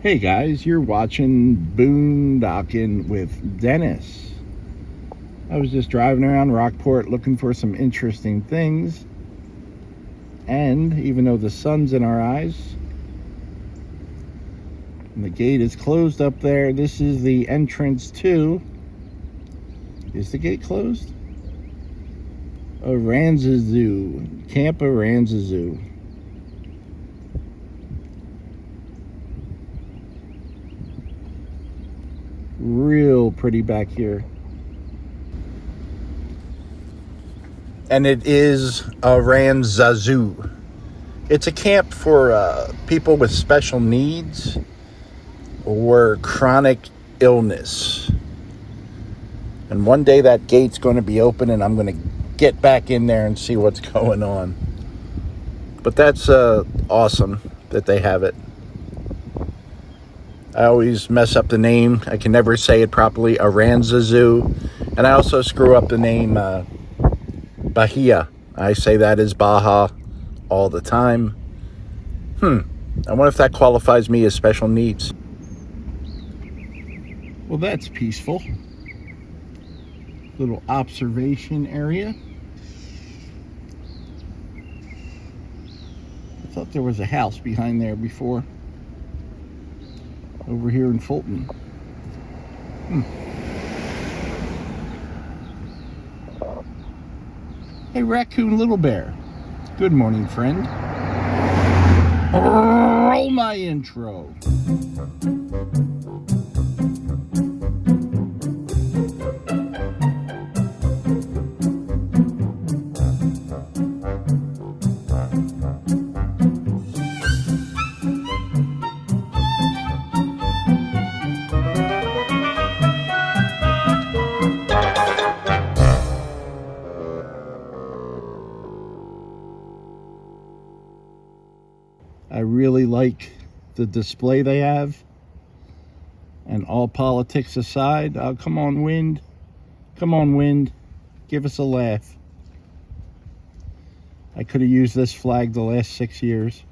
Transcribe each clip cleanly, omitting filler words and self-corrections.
Hey guys, you're watching Boondocking with Dennis. I was just driving around Rockport looking for some interesting things. And even though the sun's in our eyes, and the gate is closed up there, this is the entrance to... Is the gate closed? Aransas Zoo. Camp Aransas Zoo. Real pretty back here. And it is Aransas Zoo. It's a camp for people with special needs or chronic illness. And one day that gate's going to be open and I'm going to get back in there and see what's going on. But that's awesome that they have it. I always mess up the name. I can never say it properly. Aransas Zoo. And I also screw up the name Bahia. I say that as Baja all the time. I wonder if that qualifies me as special needs. Well, that's peaceful. Little observation area. I thought there was a house behind there before. Over here in Fulton. Hey, Raccoon Little Bear. Good morning, friend. Roll my intro. I really like the display they have. And all politics aside, oh, come on, wind. Come on, wind. Give us a laugh. I could have used this flag the last 6 years.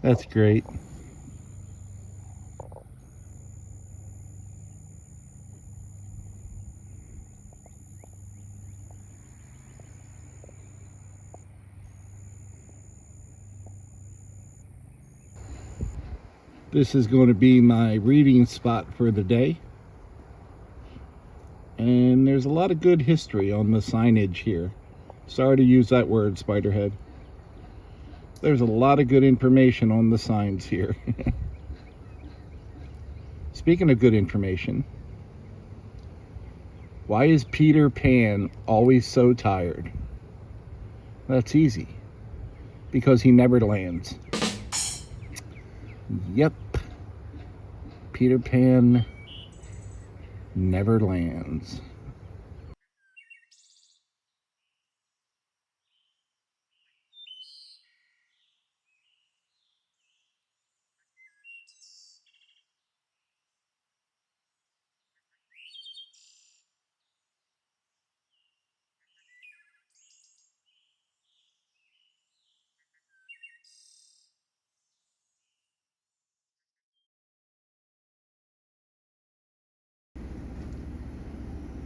That's great. This is going to be my reading spot for the day. And there's a lot of good history on the signage here. Sorry to use that word, Spiderhead. There's a lot of good information on the signs here. Speaking of good information, why is Peter Pan always so tired? That's easy. Because he never lands. Yep. Peter Pan never lands.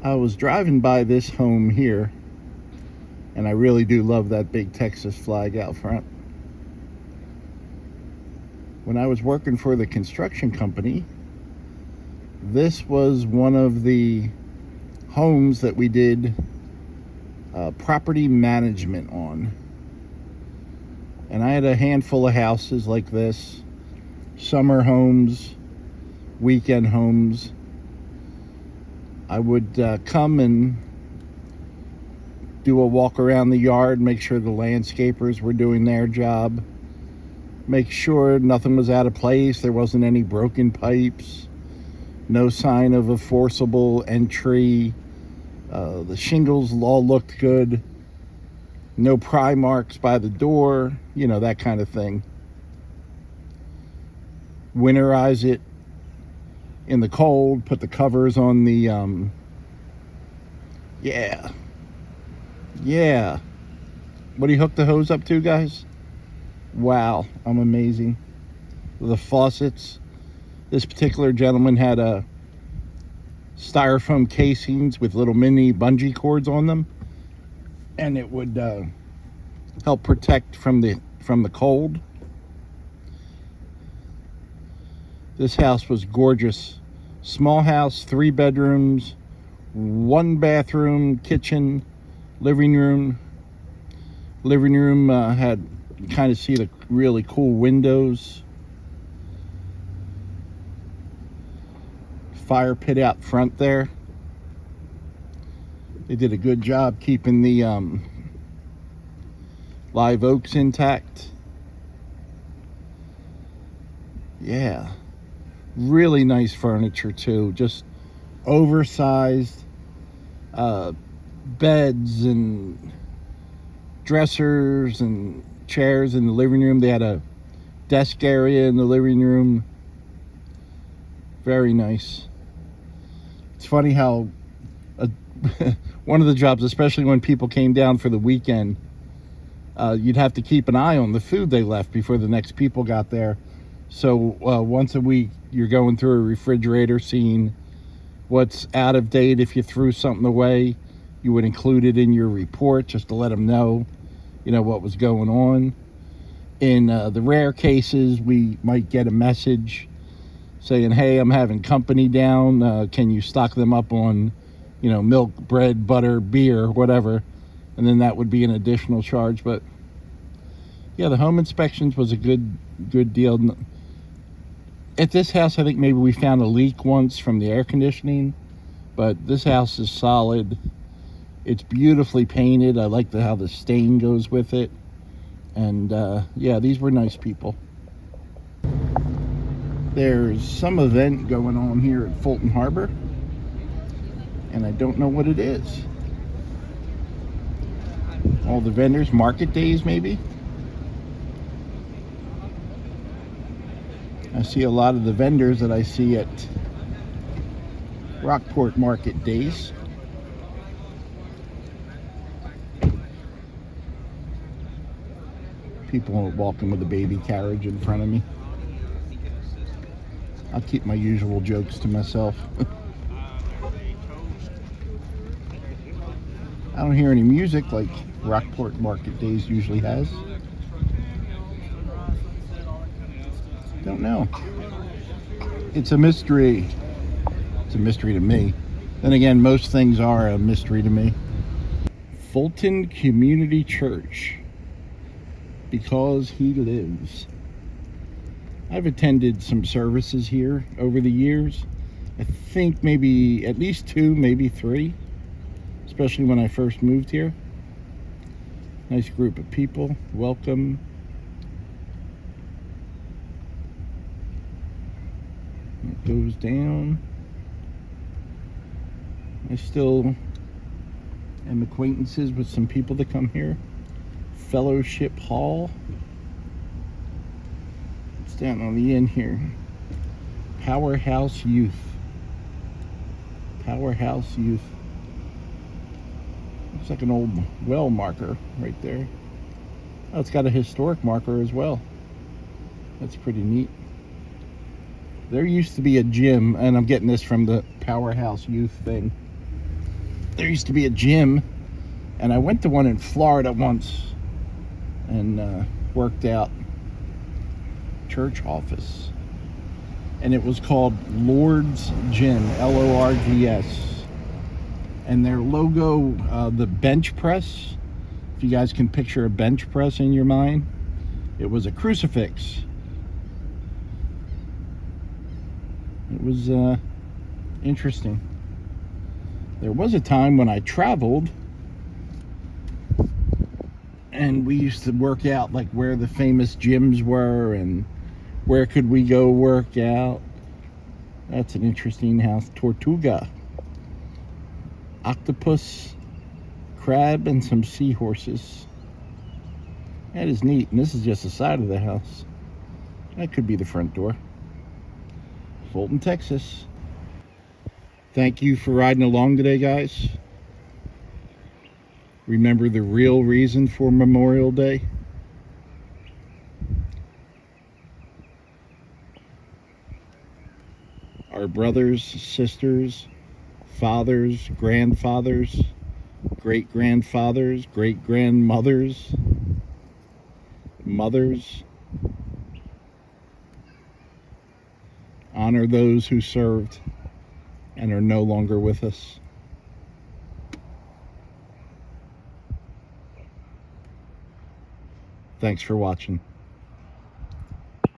I was driving by this home here, and I really do love that big Texas flag out front. When I was working for the construction company, this was one of the homes that we did property management on. And I had a handful of houses like this, summer homes, weekend homes. I would come and do a walk around the yard, make sure the landscapers were doing their job, make sure nothing was out of place, there wasn't any broken pipes, no sign of a forcible entry, the shingles all looked good, no pry marks by the door, you know, that kind of thing. Winterize it in the cold, put the covers on the yeah, What do you hook the hose up to, guys? Wow, I'm amazing. The faucets. This particular gentleman had a styrofoam casings with little mini bungee cords on them, and it would help protect from the cold. This house was gorgeous. Small house, 3 bedrooms, 1 bathroom, kitchen, living room. Living room had, you kind of see the really cool windows. Fire pit out front there. They did a good job keeping the live oaks intact. Yeah, really nice furniture too. Just oversized beds and dressers and chairs in the living room. They had a desk area in the living room. Very nice. It's funny how one of the jobs, especially when people came down for the weekend, you'd have to keep an eye on the food they left before the next people got there. So once a week, you're going through a refrigerator, seeing what's out of date. If you threw something away, you would include it in your report just to let them know, what was going on. In the rare cases, we might get a message saying, hey, I'm having company down. Can you stock them up on, milk, bread, butter, beer, whatever. And then that would be an additional charge. But yeah, the home inspections was a good deal. At this house, I think maybe we found a leak once from the air conditioning, but this house is solid. It's beautifully painted. I like how the stain goes with it. And yeah, these were nice people. There's some event going on here at Fulton Harbor, and I don't know what it is. All the vendors, market days maybe. I see a lot of the vendors that I see at Rockport market days. People walking with a baby carriage in front of me. I'll keep my usual jokes to myself. I don't hear any music like Rockport market days usually has. Don't know. It's a mystery. It's a mystery to me. Then again, most things are a mystery to me. Fulton Community Church. Because he lives. I've attended some services here over the years. I think maybe at least 2, maybe 3. Especially when I first moved here. Nice group of people. Welcome. It goes down. I still am acquaintances with some people that come here. Fellowship Hall. It's down on the end here. Powerhouse Youth. Powerhouse Youth. Looks like an old well marker right there. Oh, it's got a historic marker as well. That's pretty neat. There used to be a gym, and I'm getting this from the Powerhouse Youth thing. There used to be a gym, and I went to one in Florida once and worked out church office. And it was called Lord's Gym, Lords. And their logo, the bench press, if you guys can picture a bench press in your mind, it was a crucifix. It was interesting. There was a time when I traveled and we used to work out like where the famous gyms were and where could we go work out. That's an interesting house. Tortuga, octopus, crab, and some seahorses. That is neat. And this is just the side of the house. That could be the front door. Fulton, Texas. Thank you for riding along today, guys. Remember the real reason for Memorial Day? Our brothers, sisters, fathers, grandfathers, great-grandfathers, great-grandmothers, mothers. Honor those who served and are no longer with us. Thanks for watching.